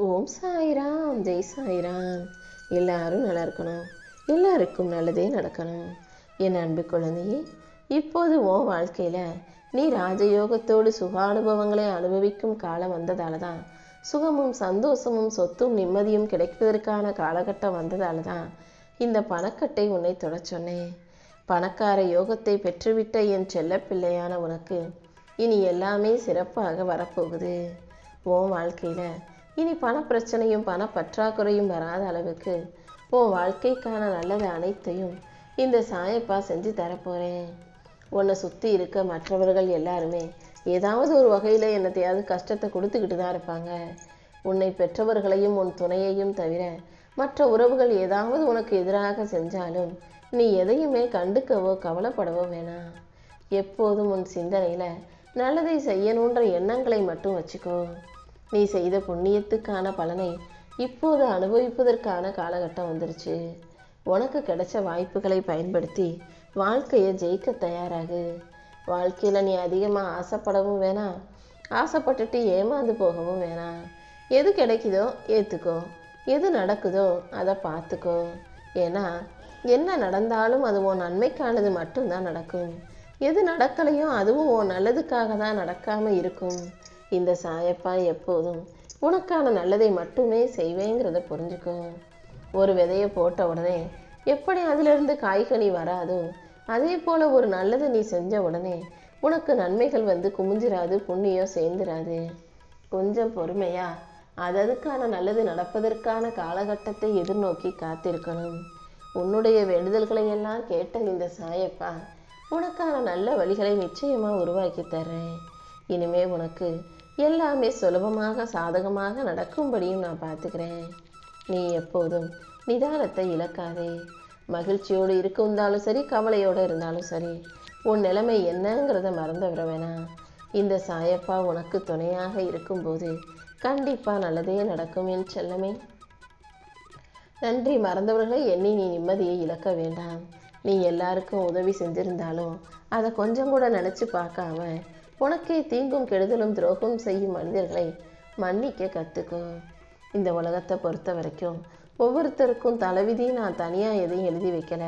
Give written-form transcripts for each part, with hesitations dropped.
ஓம் சாய்ராம், ஜெய் சாய்ராம். எல்லாரும் நல்லா இருக்கணும், எல்லாருக்கும் நல்லதே நடக்கணும். என் அன்பு குழந்தையே, இப்போது உன் வாழ்க்கையில் நீ ராஜயோகத்தோடு சுகானுபவங்களை அனுபவிக்கும் காலம் வந்ததால தான், சுகமும் சந்தோஷமும் சொத்தும் நிம்மதியும் கிடைப்பதற்கான காலகட்டம் வந்ததால தான் இந்த பணக்கட்டை உன்னை தொட சொன்னேன். பணக்கார யோகத்தை பெற்றுவிட்ட என் செல்ல பிள்ளையான உனக்கு இனி எல்லாமே சிறப்பாக வரப்போகுது. உன் வாழ்க்கையில் இனி பணப்பிரச்சனையும் பணப்பற்றாக்குறையும் வராத அளவுக்கு உன் வாழ்க்கைக்கான நல்லது அனைத்தையும் இந்த சாயப்பா செஞ்சு தரப்போகிறேன். உன்னை சுற்றி இருக்க மற்றவர்கள் எல்லாருமே ஏதாவது ஒரு வகையில் என்னத்தையாவது கஷ்டத்தை கொடுத்துக்கிட்டு தான் இருப்பாங்க. உன்னை பெற்றவர்களையும் உன் துணையையும் தவிர மற்ற உறவுகள் ஏதாவது உனக்கு எதிராக செஞ்சாலும் நீ எதையுமே கண்டுக்கவோ கவலைப்படவோ வேணாம். எப்போதும் உன் சிந்தனையில் நல்லதை செய்யணுன்ற எண்ணங்களை மட்டும் வச்சுக்கோ. நீ செய்த புண்ணியத்துக்கான பலனை இப்போது அனுபவிப்பதற்கான காலகட்டம் வந்துருச்சு. உனக்கு கிடைச்ச வாய்ப்புகளை பயன்படுத்தி வாழ்க்கையை ஜெயிக்க தயாராகு. வாழ்க்கையில் நீ அதிகமாக ஆசைப்படவும் வேணாம், ஆசைப்பட்டுட்டு ஏமாந்து போகவும் வேணாம். எது கிடைக்குதோ ஏற்றுக்கோ, எது நடக்குதோ அதை பார்த்துக்கோ. ஏன்னா என்ன நடந்தாலும் அது உன் நன்மைக்கானது மட்டும்தான் நடக்கும். எது நடக்கலையோ அதுவும் உன் நல்லதுக்காக தான் நடக்காமல் இருக்கும். இந்த சாயப்பா எப்போதும் உனக்கான நல்லதை மட்டுமே செய்வேங்கிறத புரிஞ்சுக்கோ. ஒரு விதையை போட்ட உடனே எப்படி அதிலிருந்து காய்கனி வராதோ, அதே போல் ஒரு நல்லதை நீ செஞ்ச உடனே உனக்கு நன்மைகள் வந்து குமிஞ்சிராது, புண்ணியம் சேர்ந்துராது. கொஞ்சம் பொறுமையா அதுக்கான நல்லது நடப்பதற்கான காலகட்டத்தை எதிர்நோக்கி காத்திருக்கணும். உன்னுடைய வேண்டுதல்களை எல்லாம் கேட்ட இந்த சாயப்பா உனக்கான நல்ல வழிகளை நிச்சயமாக உருவாக்கி தர்றேன். இனிமே உனக்கு எல்லாமே சுலபமாக சாதகமாக நடக்கும்படியும் நான் பார்த்துக்கிறேன். நீ எப்போதும் நிதானத்தை இழக்காதே. மகிழ்ச்சியோடு இருந்தாலும் சரி, கவலையோடு இருந்தாலும் சரி, உன் நிலைமை என்னங்கிறத மறந்து விட வேணாம். இந்த சாயப்பா உனக்கு துணையாக இருக்கும்போது கண்டிப்பாக நல்லதே நடக்கும் என் செல்லமே. நன்றி மறந்தவர்களை எண்ணி நீ நிம்மதியை இழக்க வேண்டாம். நீ எல்லாருக்கும் உதவி செஞ்சிருந்தாலும் அதை கொஞ்சம் கூட நினச்சி பார்க்காம உனக்கே தீங்கும் கெடுதலும் துரோகம் செய்யும் மனிதர்களை மன்னிக்க கற்றுக்கோ. இந்த உலகத்தை பொறுத்த வரைக்கும் ஒவ்வொருத்தருக்கும் தலைவிதி நான் தனியாக எதையும் எழுதி வைக்கல.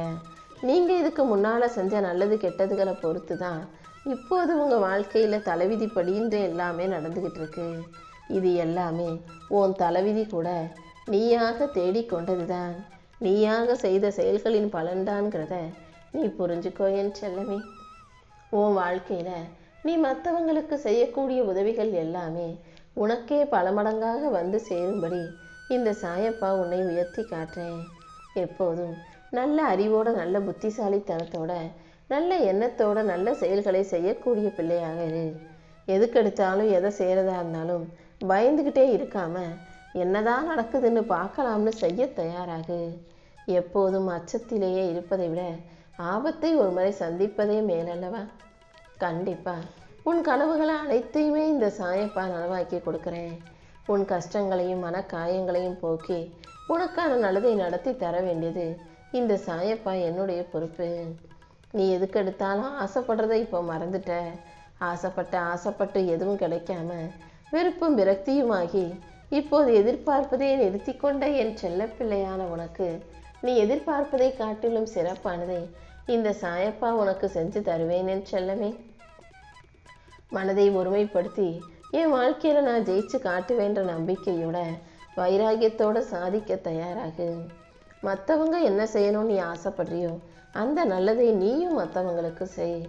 நீங்கள் இதுக்கு முன்னால் செஞ்ச நல்லது கெட்டதுகளை பொறுத்து தான் இப்போது உங்கள் வாழ்க்கையில் தலைவிதிப்படின்ற எல்லாமே நடந்துக்கிட்டு இருக்கு. இது எல்லாமே உன் தலைவிதி கூட நீயாக தேடிக்கொண்டது தான், நீயாக செய்த செயல்களின் பலன்தான்கிறத நீ புரிஞ்சுக்கோ என் செல்லமே. உன் வாழ்க்கையில் நீ மற்றவங்களுக்கு செய்யக்கூடிய உதவிகள் எல்லாமே உனக்கே பல மடங்காக வந்து சேரும்படி இந்த சாயப்பா உன்னை உயர்த்தி காட்டுறேன். எப்போதும் நல்ல அறிவோட, நல்ல புத்திசாலித்தனத்தோட, நல்ல எண்ணத்தோட நல்ல செயல்களை செய்யக்கூடிய பிள்ளையாக இரு. எதுக்கெடுத்தாலும் எதை செய்கிறதா இருந்தாலும் பயந்துக்கிட்டே இருக்காம என்னதான் நடக்குதுன்னு பார்க்கலாம்னு செய்ய தயாராகு. எப்போதும் அச்சத்திலேயே இருப்பதை விட ஆபத்தை ஒரு முறை சந்திப்பதே மேலல்லவா. கண்டிப்பா உன் கனவுகளை அனைத்தையுமே இந்த சாயப்பா நனவாக்கி கொடுக்குறேன். உன் கஷ்டங்களையும் மனக்காயங்களையும் போக்கி உனக்கான நல்லதை நடத்தி தர வேண்டியது இந்த சாயப்பா என்னுடைய பொறுப்பு. நீ எதுக்கெடுத்தாலும் ஆசைப்படுறதை இப்போ மறந்துட்ட. ஆசைப்பட்டு எதுவும் கிடைக்காம வெறுப்பும் விரக்தியுமாகி இப்போது எதிர்பார்ப்பதை நிறுத்தி கொண்ட என் செல்ல பிள்ளையான உனக்கு நீ எதிர்பார்ப்பதை காட்டிலும் சிறப்பானதை இந்த சாயப்பா உனக்கு செஞ்சு தருவேன் என் செல்லமே. மனதை ஒருமைப்படுத்தி என் வாழ்க்கையில் நான் ஜெயிச்சு காட்டுவேன்ற நம்பிக்கையோட, வைராகியத்தோட சாதிக்க தயாராகு. மற்றவங்க என்ன செய்யணும்னு நீ ஆசைப்படுறியோ அந்த நல்லதை நீயும் மற்றவங்களுக்கு செய்.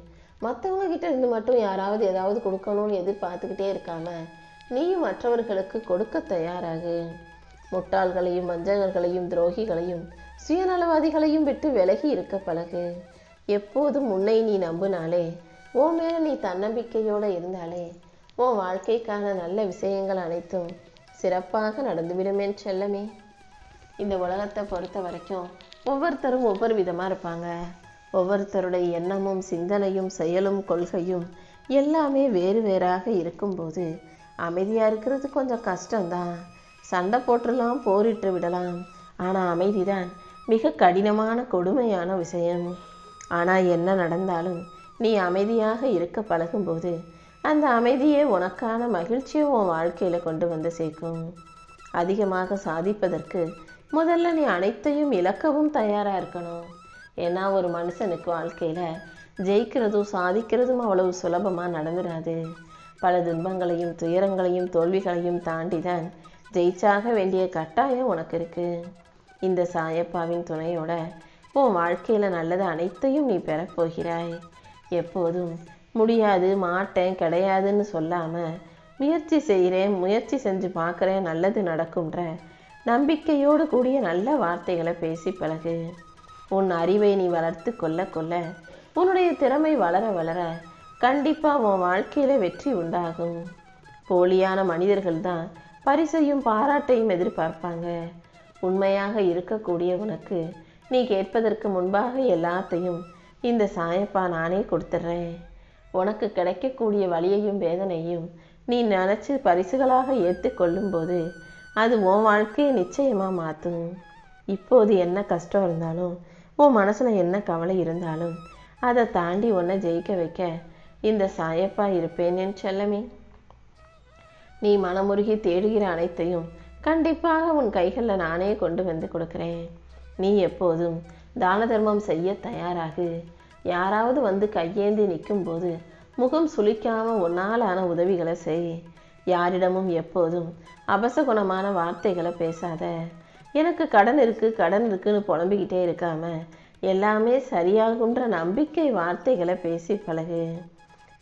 மற்றவங்க கிட்ட இருந்து மட்டும் யாராவது ஏதாவது கொடுக்கணும்னு எதிர்பார்த்துக்கிட்டே இருக்காம நீயும் மற்றவர்களுக்கு கொடுக்க தயாராகு. முட்டாள்களையும் வஞ்சகர்களையும் துரோகிகளையும் சுயநலவாதிகளையும் விட்டு விலகி இருக்க பழகு. எப்போதும் உன்னை நீ நம்பினாலே, உன் மேலே நீ தன்னம்பிக்கையோடு இருந்தாலே உன் வாழ்க்கைக்கான நல்ல விஷயங்கள் அனைத்தும் சிறப்பாக நடந்துவிடுமே செல்லமே. இந்த உலகத்தை பொறுத்த வரைக்கும் ஒவ்வொருத்தரும் ஒவ்வொரு விதமாக இருப்பாங்க. ஒவ்வொருத்தருடைய எண்ணமும் சிந்தனையும் செயலும் கொள்கையும் எல்லாமே வேறு வேறாக இருக்கும்போது அமைதியாக இருக்கிறது கொஞ்சம் கஷ்டம்தான். சண்டை போட்டுடலாம், போரிட்டு விடலாம். ஆனால் அமைதி தான் மிக கடினமான கொடுமையான விஷயம். ஆனால் என்ன நடந்தாலும் நீ அமைதியாக இருக்க பழகும்போது அந்த அமைதியே உனக்கான மகிழ்ச்சியை உன் வாழ்க்கையில் கொண்டு வந்து சேர்க்கும். அதிகமாக சாதிப்பதற்கு முதல்ல நீ அனைத்தையும் இழக்கவும் தயாராக இருக்கணும். ஏன்னா ஒரு மனுஷனுக்கு வாழ்க்கையில் ஜெயிக்கிறதும் சாதிக்கிறதும் அவ்வளவு சுலபமாக நடந்துடாது. பல துன்பங்களையும் துயரங்களையும் தோல்விகளையும் தாண்டி தான் ஜெயிச்சாக வேண்டிய கட்டாயம் உனக்கு இருக்கு. இந்த சாயப்பாவின் துணையோட உன் வாழ்க்கையில் நல்லது அனைத்தையும் நீ பெறப்போகிறாய். எப்போதும் முடியாது, மாட்டேன், கிடையாதுன்னு சொல்லாமல் முயற்சி செய்கிறேன், முயற்சி செஞ்சு பார்க்குறேன், நல்லது நடக்கும்ன்ற நம்பிக்கையோடு கூடிய நல்ல வார்த்தைகளை பேசி பழகு. உன் அறிவை நீ வளர்த்து கொள்ள கொள்ள உன்னுடைய திறமை வளர வளர கண்டிப்பாக உன் வாழ்க்கையில் வெற்றி உண்டாகும். போலியான மனிதர்கள் தான் பரிசையும் பாராட்டையும் எதிர்பார்ப்பாங்க. உண்மையாக இருக்கக்கூடிய உனக்கு நீ கேட்பதற்கு முன்பாக எல்லாத்தையும் இந்த சாயப்பா நானே கொடுத்துட்றேன். உனக்கு கிடைக்கக்கூடிய வலியையும் வேதனையும் நீ நினச்சி பரிசுகளாக ஏற்றுக்கொள்ளும்போது அது உன் வாழ்க்கையை நிச்சயமாக மாற்றும். இப்போது என்ன கஷ்டம் இருந்தாலும் உன் மனசில் என்ன கவலை இருந்தாலும் அதை தாண்டி உன்னை ஜெயிக்க வைக்க இந்த சாயப்பா இருப்பேன் என் செல்லமே. நீ மனமுருகி தேடுகிற அனைத்தையும் கண்டிப்பாக உன் கைகளில் நானே கொண்டு வந்து கொடுக்குறேன். நீ எப்போதும் தான தர்மம் செய்ய தயாராகு. யாராவது வந்து கையேந்தி நிற்கும்போது முகம் சுளிக்காமல் உன்னாலான உதவிகளை செய். யாரிடமும் எப்போதும் அபசகுணமான வார்த்தைகளை பேசாத. எனக்கு கடன் இருக்குன்னு புலம்பிக்கிட்டே இருக்காம எல்லாமே சரியாகுன்ற நம்பிக்கை வார்த்தைகளை பேசி பழகு.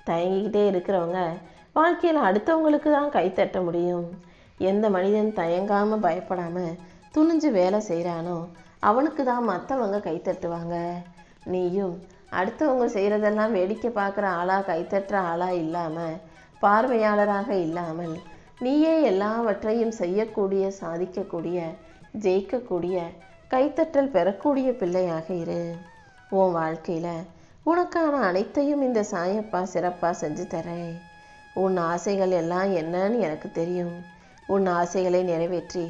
தயங்கிக்கிட்டே இருக்கிறவங்க வாழ்க்கையில் அடுத்தவங்களுக்கு தான் கைத்தட்ட முடியும். எந்த மனிதன் தயங்காமல் பயப்படாமல் துணிஞ்சு வேலை செய்கிறானோ அவனுக்கு தான் மற்றவங்க கைத்தட்டுவாங்க. நீயும் அடுத்தவங்க செய்கிறதெல்லாம் வேடிக்கை பார்க்குற ஆளாக கைத்தட்டுற ஆளாக இல்லாமல் பார்வையாளராக இல்லாமல் நீயே எல்லாவற்றையும் செய்யக்கூடிய, சாதிக்கக்கூடிய, ஜெயிக்கக்கூடிய, கைத்தட்டல் பெறக்கூடிய பிள்ளையாக இரு. உன் வாழ்க்கையில் உனக்கான அனைத்தையும் இந்த சாயப்பா சிறப்பாக செஞ்சு தரேன். உன் ஆசைகள் எல்லாம் என்னன்னு எனக்கு தெரியும். உன் ஆசைகளை நிறைவேற்றி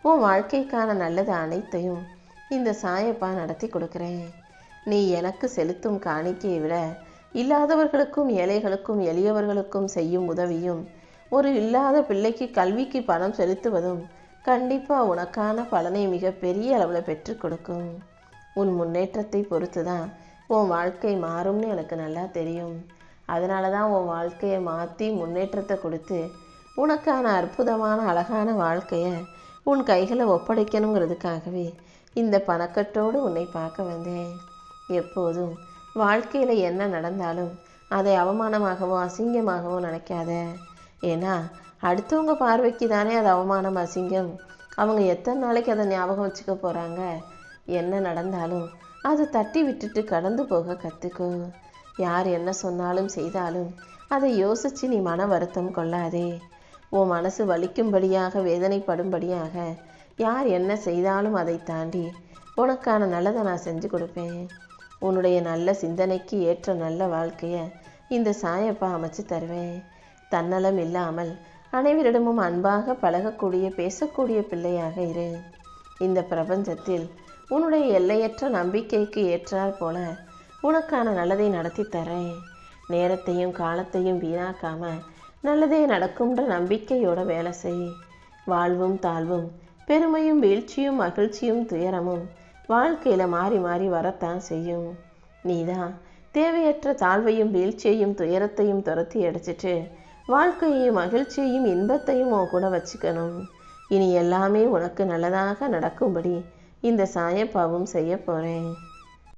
உன் வாழ்க்கைக்கான நல்லது அனைத்தையும் இந்த சாயப்பா நடத்தி கொடுக்குறேன். நீ எனக்கு செலுத்தும் காணிக்கையை விட இல்லாதவர்களுக்கும் ஏழைகளுக்கும் எளியவர்களுக்கும் செய்யும் உதவியும் ஒரு இல்லாத பிள்ளைக்கு கல்விக்கு பணம் செலுத்துவதும் கண்டிப்பாக உனக்கான பலனை மிகப்பெரிய அளவில் பெற்று கொடுக்கும். உன் முன்னேற்றத்தை பொறுத்து தான் உன் வாழ்க்கை மாறும்னு எனக்கு நல்லா தெரியும். அதனால தான் உன் வாழ்க்கையை மாற்றி முன்னேற்றத்தை கொடுத்து உனக்கான அற்புதமான அழகான வாழ்க்கையை உன் கைகளை ஒப்படைக்கணுங்கிறதுக்காகவே இந்த பணக்கட்டோடு உன்னை பார்க்க வந்தேன். எப்போதும் வாழ்க்கையில் என்ன நடந்தாலும் அதை அவமானமாகவோ அசிங்கமாகவோ நினைக்காத. ஏன்னா அடுத்தவங்க பார்வைக்கு தானே அது அவமானம், அசிங்கம். அவங்க எத்தனை நாளைக்கு அதை ஞாபகம் வச்சுக்க போகிறாங்க? என்ன நடந்தாலும் அதை தட்டி விட்டுட்டு கடந்து போக கற்றுக்கோ. யார் என்ன சொன்னாலும் செய்தாலும் அதை யோசித்து நீ மன வருத்தம் கொள்ளாதே. உன் மனசு வலிக்கும்படியாக வேதனைப்படும்படியாக யார் என்ன செய்தாலும் அதை தாண்டி உனக்கான நல்லதை நான் செஞ்சு கொடுப்பேன். உன்னுடைய நல்ல சிந்தனைக்கு ஏற்ற நல்ல வாழ்க்கையை இந்த சாயப்பா அமைச்சு தருவேன். தன்னலம் இல்லாமல் அனைவரிடமும் அன்பாக பழகக்கூடிய, பேசக்கூடிய பிள்ளையாக இரு. இந்த பிரபஞ்சத்தில் உன்னுடைய எல்லையற்ற நம்பிக்கைக்கு ஏற்றாற் போல உனக்கான நல்லதை நடத்தி தரேன். நேரத்தையும் காலத்தையும் வீணாக்காம நல்லதே நடக்கும்ன்ற நம்பிக்கையோட வேலை செய். வாழ்வும் தாழ்வும், பெருமையும் வீழ்ச்சியும், மகிழ்ச்சியும் துயரமும் வாழ்க்கையில் மாறி மாறி வரத்தான் செய்யும். நீதான் தேவையற்ற தாழ்வையும் வீழ்ச்சியையும் துயரத்தையும் துரத்தி அடிச்சிட்டு வாழ்க்கையையும் மகிழ்ச்சியையும் இன்பத்தையும் உன் கூட வச்சுக்கணும். இனி எல்லாமே உனக்கு நல்லதாக நடக்கும்படி இந்த சாயப்பாவும் செய்ய போகிறேன்.